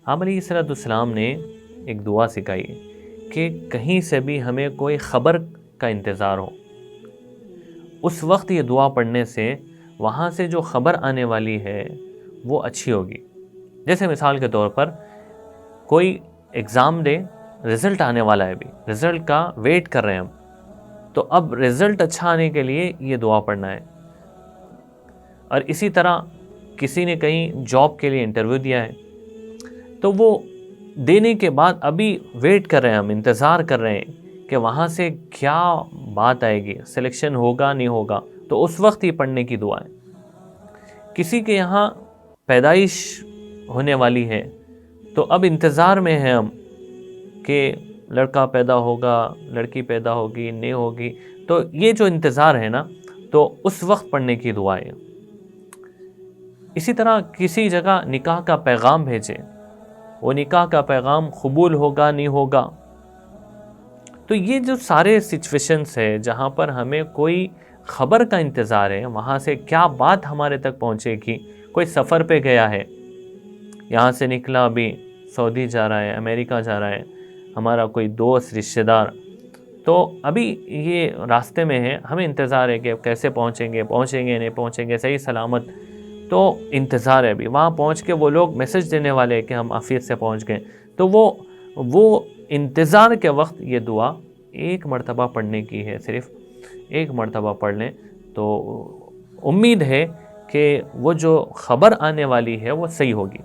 آپ علیہ الصلوۃ والسلام نے ایک دعا سکھائی کہ کہیں سے بھی ہمیں کوئی خبر کا انتظار ہو، اس وقت یہ دعا پڑھنے سے وہاں سے جو خبر آنے والی ہے وہ اچھی ہوگی۔ جیسے مثال کے طور پر کوئی ایگزام دے، رزلٹ آنے والا ہے، ابھی رزلٹ کا ویٹ کر رہے ہیں ہم، تو اب رزلٹ اچھا آنے کے لیے یہ دعا پڑھنا ہے۔ اور اسی طرح کسی نے کہیں جاب کے لیے انٹرویو دیا ہے، تو وہ دینے کے بعد ابھی ویٹ کر رہے ہیں، ہم انتظار کر رہے ہیں کہ وہاں سے کیا بات آئے گی، سلیکشن ہوگا نہیں ہوگا، تو اس وقت ہی پڑھنے کی دعا ہے۔ کسی کے یہاں پیدائش ہونے والی ہے تو اب انتظار میں ہیں ہم کہ لڑکا پیدا ہوگا، لڑکی پیدا ہوگی نہیں ہوگی، تو یہ جو انتظار ہے نا، تو اس وقت پڑھنے کی دعا ہے۔ اسی طرح کسی جگہ نکاح کا پیغام بھیجے، وہ نکاح کا پیغام قبول ہوگا نہیں ہوگا، تو یہ جو سارے سچویشنز ہے جہاں پر ہمیں کوئی خبر کا انتظار ہے، وہاں سے کیا بات ہمارے تک پہنچے گی۔ کوئی سفر پہ گیا ہے، یہاں سے نکلا ابھی سعودی جا رہا ہے، امریکہ جا رہا ہے، ہمارا کوئی دوست رشتہ دار، تو ابھی یہ راستے میں ہے، ہمیں انتظار ہے کہ کیسے پہنچیں گے نہیں پہنچیں گے صحیح سلامت، تو انتظار ہے ابھی۔ وہاں پہنچ کے وہ لوگ میسج دینے والے ہیں کہ ہم عافیت سے پہنچ گئے، تو وہ انتظار کے وقت یہ دعا ایک مرتبہ پڑھنے کی ہے، صرف ایک مرتبہ پڑھ لیں تو امید ہے کہ وہ جو خبر آنے والی ہے وہ صحیح ہوگی۔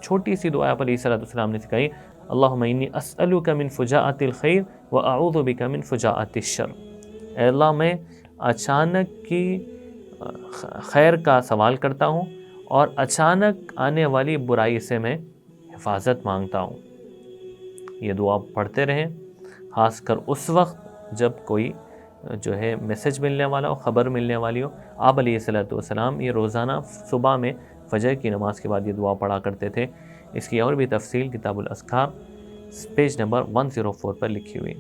چھوٹی سی دعا آپ علیہ الصلوۃ والسلام نے سکھائی، اللہم انی اسألک من فجاءۃ الخیر واعوذ بک من فجاءۃ الشر۔ اے اللہ، میں اچانک کی خیر کا سوال کرتا ہوں اور اچانک آنے والی برائی سے میں حفاظت مانگتا ہوں۔ یہ دعا پڑھتے رہیں، خاص کر اس وقت جب کوئی جو ہے میسج ملنے والا ہو، خبر ملنے والی ہو۔ آپ علیہ الصلوۃ والسلام یہ روزانہ صبح میں فجر کی نماز کے بعد یہ دعا پڑھا کرتے تھے۔ اس کی اور بھی تفصیل کتاب الاذکار پیج نمبر 104 پر لکھی ہوئی۔